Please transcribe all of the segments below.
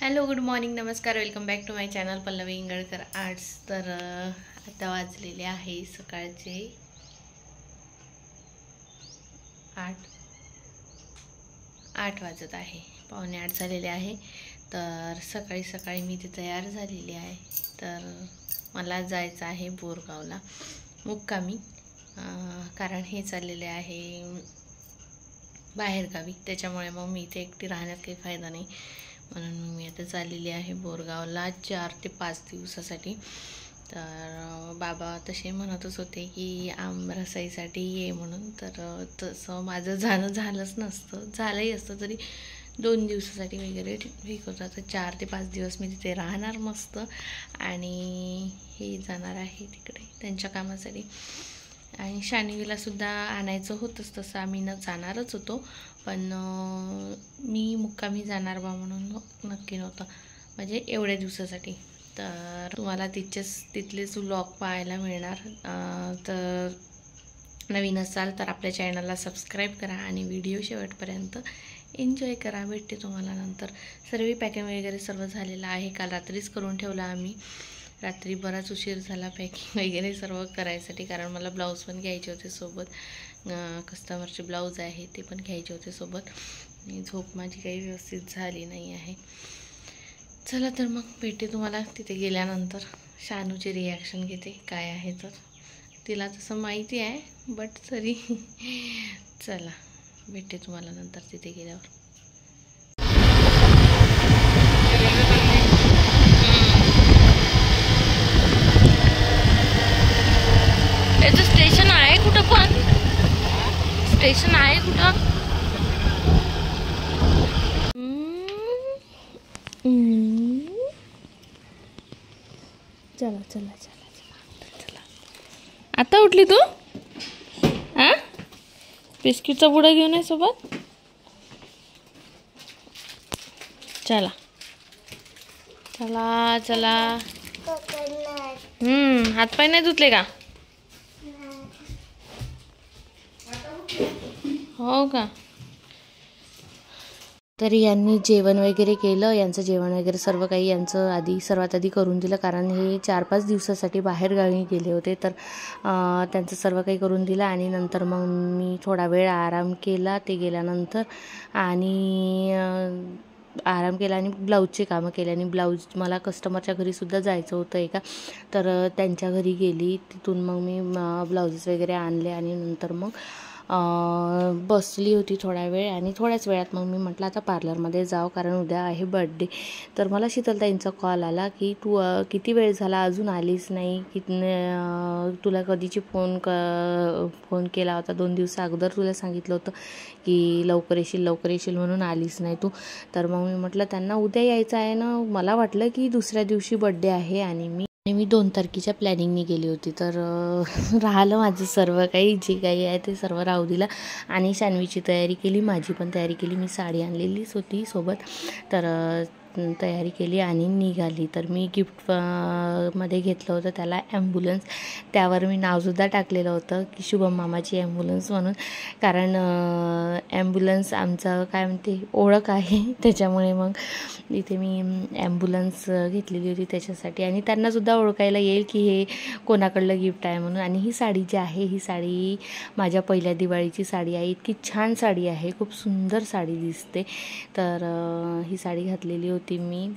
Hello, good morning, नमस्कार, welcome back to my channel Pallavi Ingalkar arts. तर आता वाजलेले आहे सकाळचे 8 वाजत आहे, 7:45 झालेले आहे. तर सकाळी सकाळी मी ते तयार झालेली आहे. तर मला जायचं आहे बोरगावला मुक्कामी, कारण हे चाललेले आहे बाहेरगावी. त्याच्यामुळे मग मी इथे एकटी राहण्यात काही फायदा नाही, म्हणून मी आता चाललेली आहे बोरगावला 4 ते 5 दिवसासाठी. तर बाबा तसे म्हणतच होते की आमरसाईसाठी ये म्हणून. तर तसं माझं जाणं झालंच नसतं, झालंही असतं तरी 2 दिवसासाठी वगैरे ठीक होतं. तर 4 ते 5 दिवस मी तिथे राहणार मस्त, आणि हे जाणार आहे तिकडे त्यांच्या कामासाठी. आणि शानिवीलासुद्धा आणायचं होतंच, तसं आम्ही जाणारच होतो, पण मी मुक्कामी जाणार बा म्हणून नक्की नव्हतं, म्हणजे एवढ्या दिवसासाठी. तर तुम्हाला तिथलेच व्लॉग पाहायला मिळणार. तर नवीन असाल तर आपल्या चॅनलला सबस्क्राईब करा आणि व्हिडिओ शेवटपर्यंत एन्जॉय करा. भेटते तुम्हाला नंतर. सर्व पॅकिंग वगैरे सर्व झालेलं आहे, काल रात्रीच करून ठेवला आम्ही. रात्री बराच उशीर झाला पॅकिंग वगैरे सर्व करायसाठी, कारण मला ब्लाऊज पण घ्यायचे होते सोबत. कस्टमरचे ब्लाऊज आहे ते पण घ्यायचे होते सोबत. झोप माझी काही व्यवस्थित झाली नाही आहे. चला तर मग भेटते तुम्हाला तिथे गेल्यानंतर. शानूची रिॲक्शन घेते काय आहे, तर तिला तसं माहिती आहे, बट तरी चला भेटते तुम्हाला नंतर तिथे गेल्यावर. याचं स्टेशन आहे कुठं, पण स्टेशन आहे कुठं? चला चला चला चला चला. आता उठली तू? हा, बिस्किटचा पुडा घेऊन आहे सोबत. चला चला चला. हातपाय नाही धुतले का? हो का? तरी यांनी जेवण वगैरे केलं. यांचं जेवण वगैरे सर्व काही यांचं सर्वात आधी करून दिलं, कारण हे 4-5 दिवसासाठी बाहेरगावी गेले होते. तर त्यांचं सर्व काही करून दिलं, आणि नंतर मग मी थोडा वेळ आराम केला ते गेल्यानंतर. आणि आराम केला आणि ब्लाऊजचे कामं केले. आणि ब्लाऊज मला कस्टमरच्या घरीसुद्धा जायचं होतं एका, तर त्यांच्या घरी गेली. तिथून मग मी ब्लाऊजेस वगैरे आणले, आणि नंतर मग बसली होती थोडा वेळ. आणि थोड्याच वेळात मग मी म्हटलं आता पार्लरमध्ये जाऊ, कारण उद्या आहे बर्थडे. तर मला शीतलताईंचा कॉल आला की तू किती वेळ झाला अजून आलीच नाही, की तुला कधीची फोन केला होता 2 दिवसा अगोदर, तुला सांगितलं होतं की लवकर येशील म्हणून आलीच नाही तू. तर मग मी म्हटलं त्यांना उद्या यायचं आहे ना. मला वाटलं की दुसऱ्या दिवशी बर्थडे आहे, आणि मी 2 तारखेच्या प्लॅनिंगने गेली होती. तर राहिलं माझं सर्व काही, जे काही आहे ते सर्व राहू दिलं. आणि शान्वीची तयारी केली, माझी पण तयारी केली. मी साडी आणलेलीच होती सोबत, तर तयारी केली आणि निघाली. तर मी गिफ्ट मध्ये घेतलं होतं त्याला ॲम्ब्युलन्स. त्यावर मी नावसुद्धा टाकलेलं होतं की शुभम मामाची ॲम्ब्युलन्स म्हणून, कारण ॲम्ब्युलन्स आमचं काय म्हणते ओळख आहे, त्याच्यामुळे मग इथे मी ॲम्ब्युलन्स घेतलेली होती त्याच्यासाठी. आणि त्यांनासुद्धा ओळखायला येईल की हे कोणाकडलं गिफ्ट आहे म्हणून. आणि ही साडी जी आहे, ही साडी माझ्या पहिल्या दिवाळीची साडी आहे. इतकी छान साडी आहे, खूप सुंदर साडी दिसते. तर ही साडी घातलेली होती मी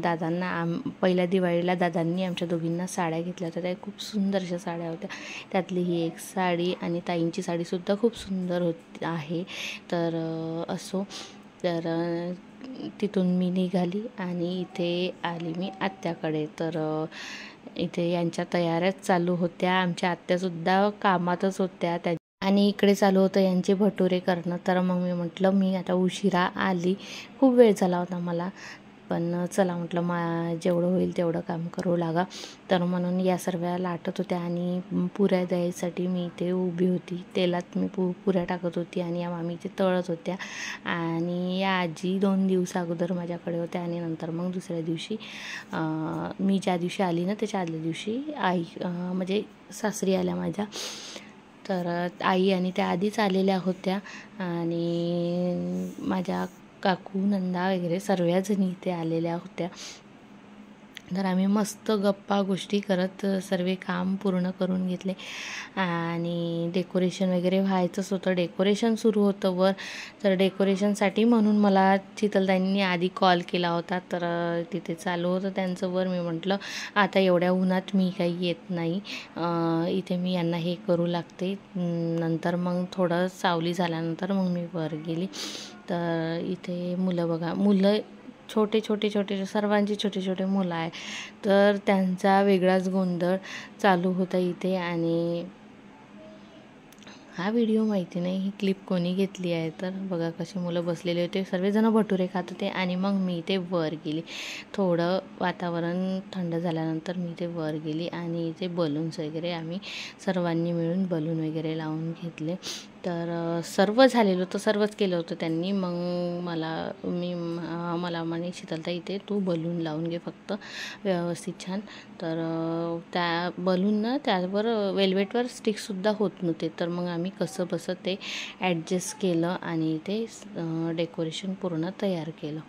दादांना. पहिल्या दिवाळीला दादांनी आमच्या दोघींना साड्या घेतल्या होत्या, त्या खूप सुंदर अशा साड्या होत्या. त्यातली ही एक साडी, आणि ताईंची साडीसुद्धा खूप सुंदर आहे. तर असो, तर तिथून मी निघाली आणि इथे आली मी आत्याकडे. तर इथे यांच्या तयाऱ्याच चालू होत्या. आमच्या आत्यासुद्धा कामातच होत्या आणि इकडे चालू होतं यांचे भटुरे करणं. तर मग मी म्हटलं मी आता उशिरा आली, खूप वेळ झाला होता मला, पण चला म्हटलं जेवढं होईल तेवढं काम करू लागा. तर म्हणून या सर्व लाटत होत्या, आणि पुऱ्या द्यायसाठी मी इथे उभी होती. तेलात मी पुऱ्या टाकत होती, आणि या मामी इथे तळत होत्या. आणि या आजी 2 दिवस अगोदर माझ्याकडे होत्या, आणि नंतर मग दुसऱ्या दिवशी मी ज्या दिवशी आली ना त्याच्या आदल्या दिवशी आई म्हणजे सासरी आल्या माझ्या. तर आई आणि त्या आधीच आलेल्या होत्या, आणि माझ्या काकू, नंदा वगैरे सर्वजणी इथे आलेल्या होत्या. तर आम्ही मस्त गप्पा गोष्टी करत सर्व काम पूर्ण करून घेतले आणि डेकोरेशन वगैरे व्हायचंच होतं. डेकोरेशन सुरू होतं वर. तर डेकोरेशनसाठी म्हणून मला शीतलताईंनी आधी कॉल केला होता. तर तिथे चालू होतं त्यांचं वर. मी म्हटलं आता एवढ्या उन्हात मी काही येत नाही, इथे मी यांना हे करू लागते. नंतर मग थोडं सावली झाल्यानंतर मग मी वर गेली. तर इथे मुलं बघा, मुलं छोटे सर्वांची छोटे मुलं आहे. तर त्यांचा वेगळाच गोंधळ चालू होता इथे. आणि हा व्हिडिओ माहिती नाही ही क्लिप कोणी घेतली आहे. तर बघा कसे मुलं बसलेले होते, सर्वजण भटुरे खात होते. आणि मग मी इथे वर गेली. थोडं वातावरण थंड झाल्यानंतर मी इथे वर गेली आणि इथे बलून्स वगैरे आम्ही सर्वांनी मिळून बलून वगैरे लावून घेतले. तर सर्व झालेलं होतं, सर्वच केलं होतं त्यांनी. मग मला म्हणे शीतलताई इथे तू बलून लावून घे फक्त व्यवस्थित छान. तर त्या बलून ना त्यावर वेल्वेटवर स्टिकसुद्धा होत नव्हते. तर मग आम्ही कसं बसं ते ॲडजस्ट केलं आणि ते डेकोरेशन पूर्ण तयार केलं.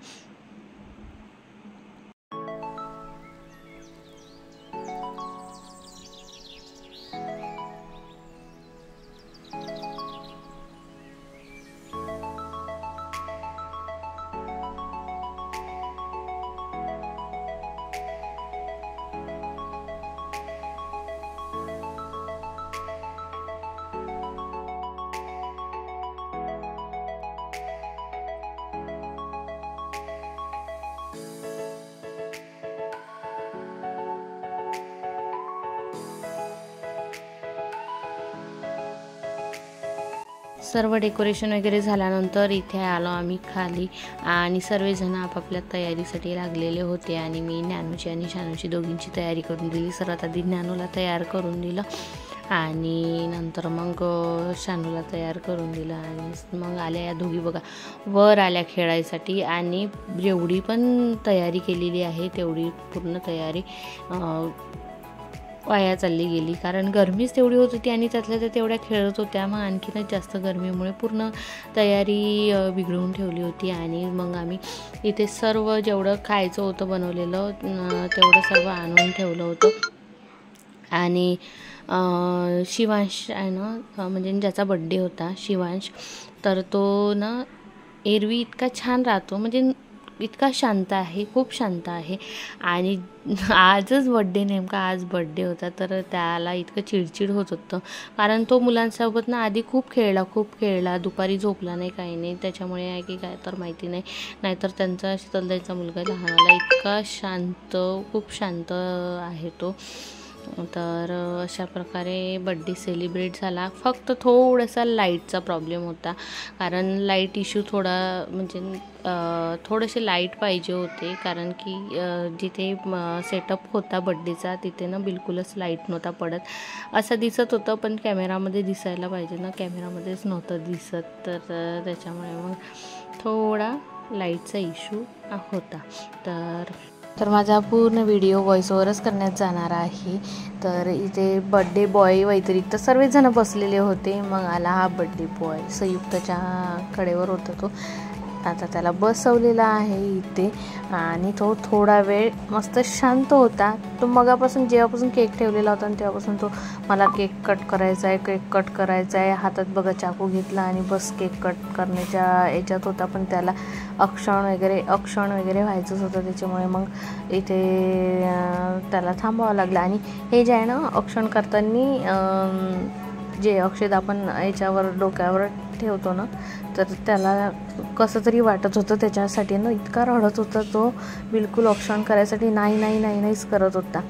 सर्व डेकोरेशन वगैरे झाल्यानंतर इथे आलो आम्ही खाली आणि सर्वजण आपापल्या तयारीसाठी लागलेले होते. आणि मी ज्ञानूची आणि शानूची दोघींची तयारी करून दिली. सर्वात आधी ज्ञानूला तयार करून दिलं आणि नंतर मग शानूला तयार करून दिलं. आणि मग आल्या या दोघी बघा वर आल्या खेळायसाठी. आणि जेवढी पण तयारी केलेली आहे तेवढी पूर्ण तयारी वाया चालली गेली, कारण गरमीच तेवढी होत होती आणि त्यातल्या त्या तेवढ्या खेळत होत्या. मग आणखीनच जास्त गरमीमुळे पूर्ण तयारी बिघडवून ठेवली होती. आणि मग आम्ही इथे सर्व जेवढं खायचं होतं बनवलेलं तेवढं सर्व आणून ठेवलं होतं. आणि शिवांश आहे ना, म्हणजे ज्याचा बड्डे होता शिवांश, तर तो ना एरवी इतका छान राहतो, म्हणजे इतका शांत आहे, खूप शांत आहे. आणि आजच बड्डे, नेमका आज बड्डे होता, तर त्याला इतकं चिडचिड होत होतं, कारण तो मुलांसोबत ना आधी खूप खेळला, दुपारी झोपला नाही, काही नाही. त्याच्यामुळे आहे की काय तर माहिती नाही. नाहीतर त्यांचा शीतलताईचा मुलगा लहानवाला इतका शांत, खूप शांत आहे तो. तर अशा प्रकारे बड्डे सेलिब्रेट झाला. फक्त थोडासा लाईटचा प्रॉब्लेम होता, कारण लाईट इश्यू थोडा, म्हणजे थोडेसे लाईट पाहिजे होते, कारण की जिथे सेटअप होता बड्डेचा तिथे ना बिलकुलच लाईट नव्हता पडत. असं दिसत होतं, पण कॅमेरामध्ये दिसायला पाहिजे ना, कॅमेरामध्येच नव्हतं दिसत. तर त्याच्यामुळे मग थोडा लाईटचा इश्यू होता. तर माझा पूर्ण व्हिडिओ व्हॉइस ओव्हरच करण्यात जाणार आहे. तर इथे बड्डे बॉय व्यतिरिक्त सर्वजण बसलेले होते. मग आला हा बड्डे बॉय, संयुक्तच्या कडेवर होता तो. आता त्याला बसवलेला आहे इथे. आणि तो थोडा वेळ मस्त शांत होता. तो मगापासून जेव्हापासून केक ठेवलेला होता तेव्हापासून तो मला केक कट करायचा आहे, हातात बघा चाकू घेतला आणि बस केक कट करण्याच्या याच्यात होता. पण त्याला अक्षण वगैरे व्हायचंच होतं, त्याच्यामुळे मग इथे त्याला थांबावं लागलं. आणि हे जे आहे ना, अक्षण करताना जे अक्षत आपण याच्यावर डोक्यावर ठेवतो ना, तर त्याला कसं तरी वाटत होतं. त्याच्यासाठी ना इतका रडत होता तो, बिलकुल अक्षण करायसाठी नाहीच करत होता.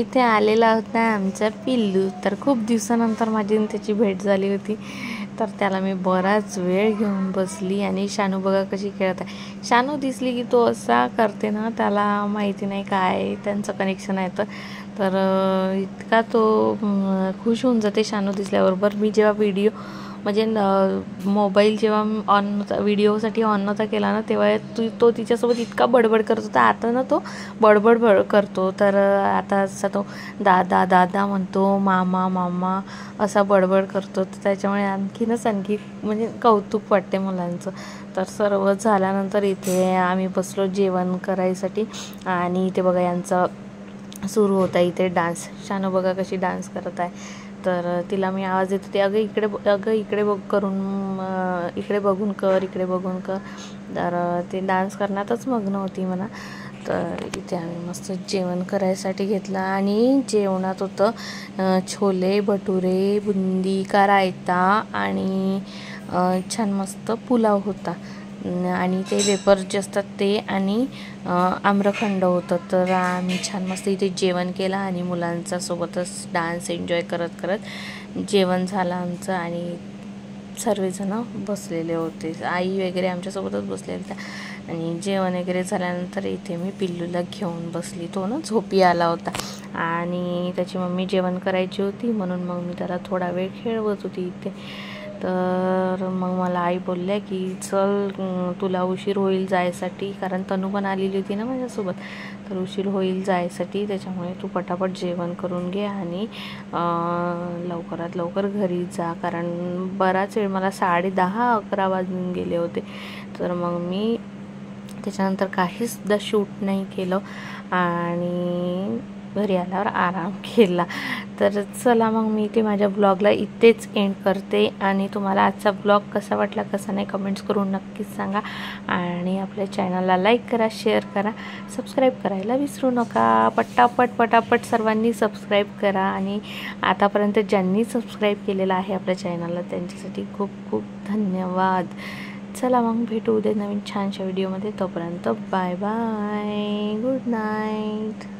इथे आलेला होता आमचा पिल्लू. तर खूप दिवसानंतर माझी त्याची भेट झाली होती. तर त्याला मी बराच वेळ घेऊन बसली आणि शानू बघा कशी खेळत आहे. शानू दिसली की तो असा करते ना, त्याला माहिती नाही काय त्यांचं कनेक्शन आहे. तर इतका तो खुश होऊन जाते शानू दिसल्याबरोबर. मी जेव्हा व्हिडिओ म्हणजे मोबाईल जेव्हा ऑन नव्हता, व्हिडिओसाठी ऑन नव्हता केला ना, तेव्हा तो तिच्यासोबत इतका बडबड करत होता. आता ना तो बडबड करतो. तर आता असा तो दादा दादा म्हणतो, मामा मामा असा बडबड करतो. तर त्याच्यामुळे आणखी म्हणजे कौतुक वाटते मुलांचं. तर सर्व झाल्यानंतर इथे आम्ही बसलो जेवण करायसाठी आणि इथे बघा यांचं सुरू होता इथे डान्स. शानू बघा कशी डान्स करत आहे. तर तिला मी आवाज देत होते, अगं इकडे बघ करून, इकडे बघून कर, इकडे बघून कर. तर ते डान्स करण्यातच मग्न होती म्हणा. तर इथे आम्ही मस्त जेवण करायसाठी घेतलं आणि जेवणात होतं छोले भटुरे, बुंदी का रायता आणि छान मस्त पुलाव होता आणि ते वेपर जे असतात ते आणि आम्रखंड होतं. तर आम्ही छान मस्त इथे जेवण केलं आणि मुलांचा सोबतच डान्स एन्जॉय करत करत जेवण झालं आमचं आणि सर्वजण बसलेले होते. आई वगैरे आमच्यासोबतच बसलेल्या होत्या आणि जेवण वगैरे झाल्यानंतर इथे मी पिल्लूला घेऊन बसली. तो ना झोपी आला होता आणि त्याची मम्मी जेवण करायची होती म्हणून मग मी त्याला थोडा वेळ खेळवत होती इथे. तर मग मला आई बोलल्या की चल तुला उशीर होईल जायसाठी, कारण तनू पण आलेली होती ना माझ्यासोबत. तर उशीर होईल जायसाठी, त्याच्यामुळे तू पटापट जेवण करून घे आणि लवकरात लवकर घरी जा, कारण बराच वेळ मला 10:30-11 वाजून गेले होते. तर मग मी त्याच्यानंतर काहीसुद्धा शूट नाही केलं आणि घरी आल्यावर आराम केला. तर चला मग मी ते माझ्या ब्लॉगला इथेच एंड करते आणि तुम्हाला आजचा ब्लॉग कसा वाटला कसा नाही कमेंट्स करून नक्कीच सांगा आणि आपल्या चॅनलला लाईक करा, शेअर करा, सबस्क्राईब करायला विसरू नका. पटापट सर्वांनी सबस्क्राईब करा आणि आतापर्यंत ज्यांनी सबस्क्राईब केलेलं आहे आपल्या चॅनलला त्यांच्यासाठी खूप खूप धन्यवाद. चला मग भेटू उद्या नवीन छानशा व्हिडिओमध्ये. तोपर्यंत बाय बाय, गुड नाईट.